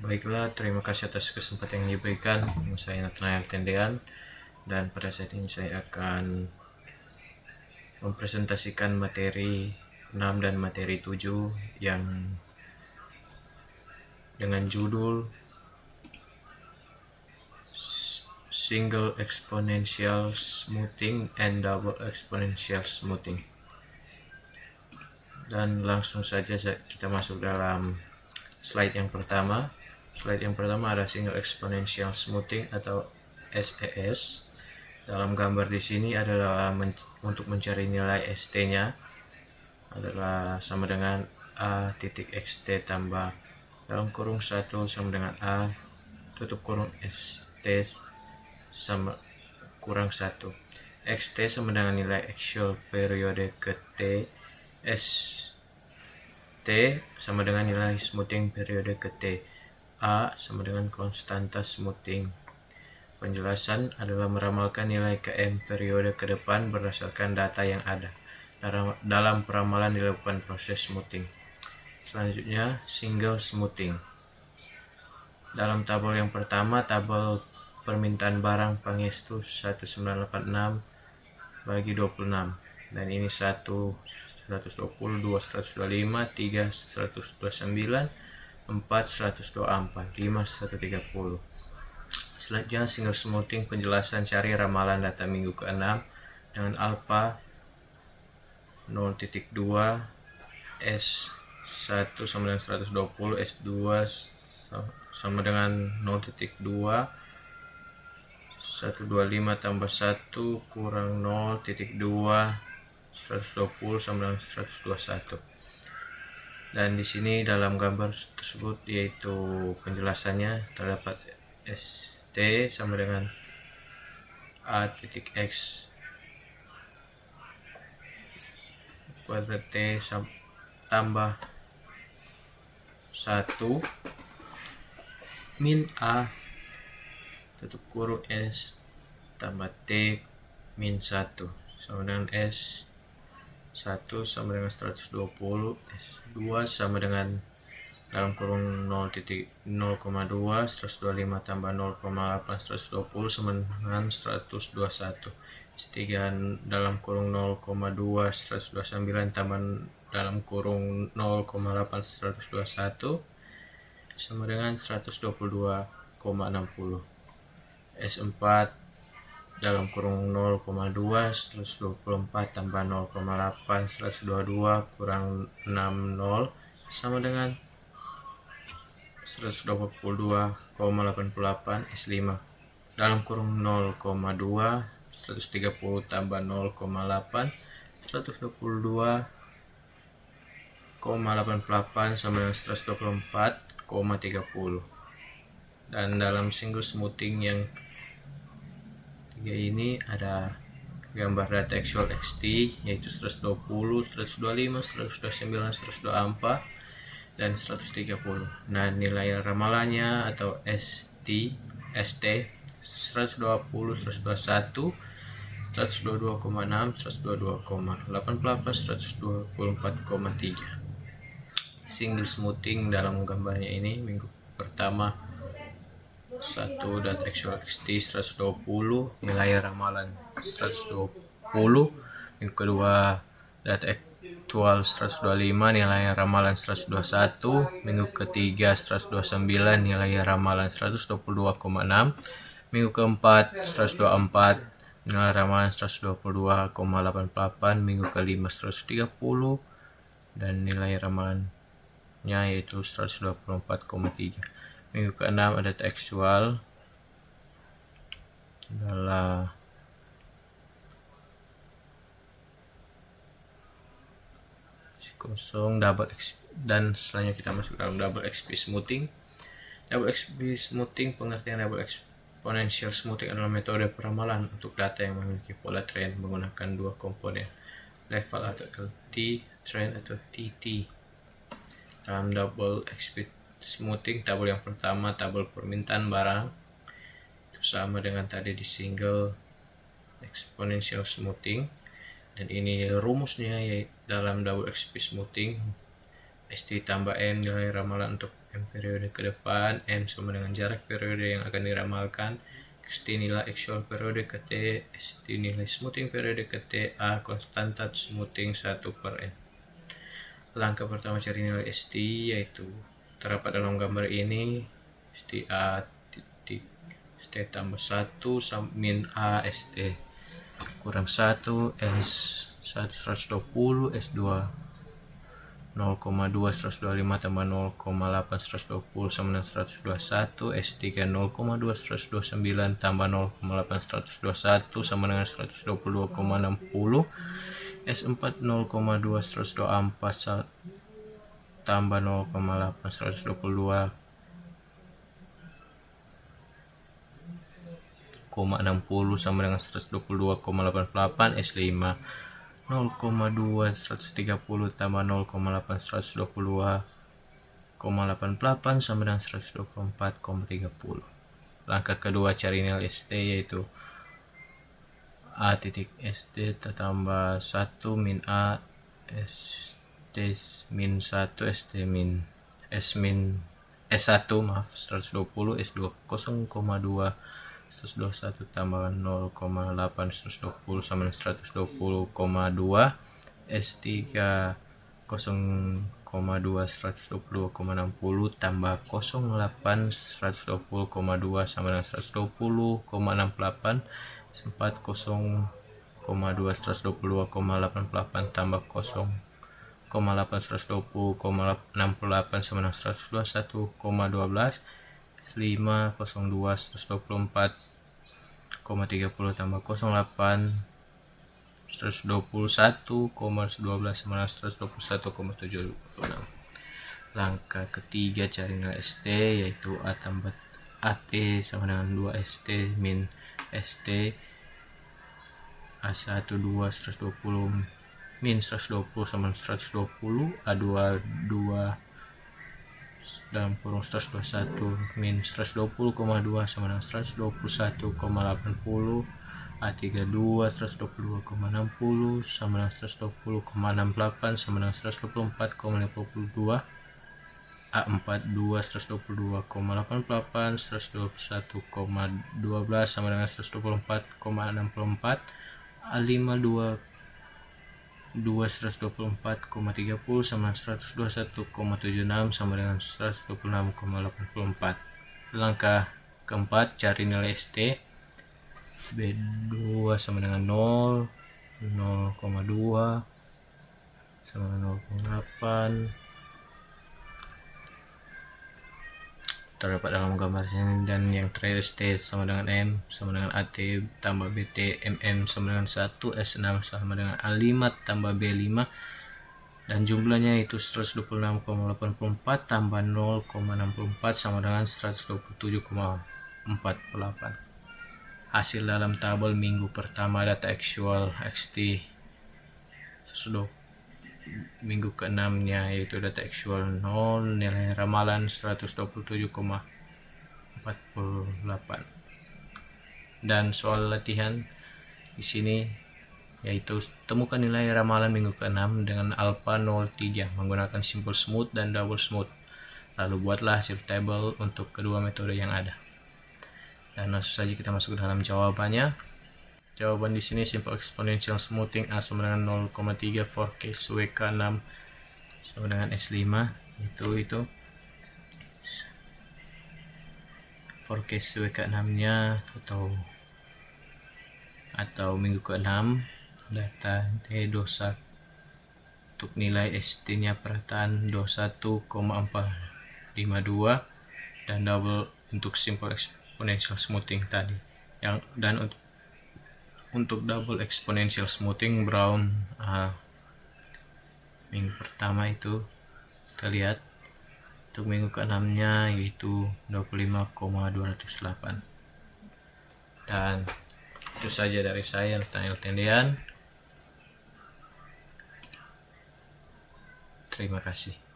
Baiklah, terima kasih atas kesempatan yang diberikan. Saya Nathanael Tendean, dan pada saat ini saya akan mempresentasikan materi 6 dan materi 7 yang dengan judul Single Exponential Smoothing and Double Exponential Smoothing. Dan langsung saja kita masuk dalam slide yang pertama. Slide yang pertama ada Single Exponential Smoothing atau SES. Dalam gambar di sini adalah untuk mencari nilai ST-nya adalah sama dengan A titik XT tambah dalam kurung 1 sama dengan A tutup kurung ST sama kurang 1. XT sama dengan nilai actual periode ke T. ST sama dengan nilai smoothing periode ke T. A sama dengan konstanta smoothing. Penjelasan adalah meramalkan nilai Km periode ke depan berdasarkan data yang ada. Dalam peramalan dilakukan proses smoothing. Selanjutnya, single smoothing. Dalam tabel yang pertama, tabel permintaan barang Pangestu 1986 bagi 26. Dan ini 1, 120, 2, 125, 3, 129, 4, 124, 5, 130. Selanjutnya single smoothing, penjelasan cari ramalan data minggu ke-6 dengan alfa 0.2, S1 sama dengan 120, S2 sama dengan 0.2, 125 tambah 1 kurang 0.2, 120 sama dengan 121. Dan di sini dalam gambar tersebut yaitu penjelasannya terdapat ST sama dengan A titik X kuadrat T tambah 1 min A tutup kurung S tambah T min 1 sama dengan S1 sama dengan 120, S2 sama dengan dalam kurung 0.0,2, 125 tambah 0,8, 120 sama dengan 121. S3 dalam kurung 0,2, 129 tambah dalam kurung 0,8, 121 sama dengan 122,60. S4 dalam kurung 0,2, 124 tambah 0,8, 122 kurang 60 sama dengan 122,88. S5 dalam kurung 0,2, 130 tambah 0,8, 122,88 sama dengan 124,30. Dan dalam single smoothing yang 3 ini ada gambar data actual XT yaitu 120, 125, 129, 124 dan 130. Nah, nilai ramalannya atau ST 120, 121, 122,6, 122,88, 124,3. Single smoothing dalam gambarnya ini minggu pertama 1 data actual XT 120, nilai ramalan 120. Minggu kedua data actual 125, nilai ramalan 121. Minggu ketiga 129, nilai ramalan 122,6. Minggu keempat 124, nilai ramalan 122,88. Minggu kelima 130 dan nilai ramalannya yaitu 124,3. Minggu ke-6 ada data actual adalah kosong double XP, dan selanjutnya kita masuk dalam double XP smoothing. Double XP smoothing, pengertian double exponential smoothing adalah metode peramalan untuk data yang memiliki pola trend menggunakan dua komponen, level atau LT, trend atau TT. Dalam double XP smoothing, tabel yang pertama tabel permintaan barang itu sama dengan tadi di single exponential smoothing, dan ini rumusnya yaitu dalam double XP smoothing ST tambah M nilai ramalan untuk M periode ke depan, M sama dengan jarak periode yang akan diramalkan, ST nilai actual periode ke T, ST nilai smoothing periode ke T, A konstanta smoothing 1 per M. Langkah pertama cari nilai ST yaitu terdapat dalam gambar ini ST A titik ST tambah 1 min A ST kurang 1 S1 120 S2 0,2 125 tambah 0,8 120 sama dengan 121 S3 0,2 129 tambah 0,8 121 sama dengan 122,60 S4 0,2 124 tambah 0,8 122,60 sama dengan 122,88 S5 0,2 130 tambah 0,8 122,88 sama dengan 124,30. Langkah kedua cari nilai ST yaitu A titik ST tambah 1 min A ST min 1 ST min S min S1 maaf 120 S2 0,2 121 tambah 0,8 120 sama dengan 120,2 S3 0,2 122,60 tambah 0,8 120,2 sama dengan 120,68 4 0,2 122,88 tambah 0,8 120,68 sama dengan 121,12 5 02 124,30 tambah 08 121,12 sama dengan 121,76. Langkah ketiga cari nilai ST yaitu A tambah AT sama dengan 2 ST min ST A1 2 120 min 120 sama dengan 120 A2 2 dalam kurung 121 min 120,2 sama dengan 121,80 A32 122,60 sama dengan 120,68 sama dengan 124,52 A42 122,88 121,12 sama dengan 124,64 A52 124,30 sama 121,76 sama dengan 126,84. Langkah keempat cari nilai ST B2 sama dengan 0 0,2 sama dengan 0,8 terdapat dalam gambar sini, dan yang terakhir ST sama dengan M sama dengan AT tambah BT MM sama dengan 1 S6 sama dengan A5 tambah B5 dan jumlahnya itu 126,84 tambah 0,64 sama dengan 127,48. Hasil dalam tabel minggu pertama data actual XT minggu ke-6 nya yaitu data actual 0, nilai ramalan 127,48. Dan soal latihan di sini yaitu temukan nilai ramalan minggu ke-6 dengan alpha 03 menggunakan simple smooth dan double smooth. Lalu buatlah hasil tabel untuk kedua metode yang ada. Dan langsung saja kita masuk ke dalam jawabannya. Jawaban di sini simple exponential smoothing A sama dengan 0,3 4case WK6 sama dengan S5 itu 4case WK6 nya atau minggu ke-6 data T21 untuk nilai ST nya perataan 21,452 dan double untuk simple exponential smoothing tadi dan untuk double exponential smoothing Brown minggu pertama itu kita lihat untuk minggu ke-6 nya yaitu 25,208. Dan itu saja dari saya, Nathaniel Tendian. Terima kasih.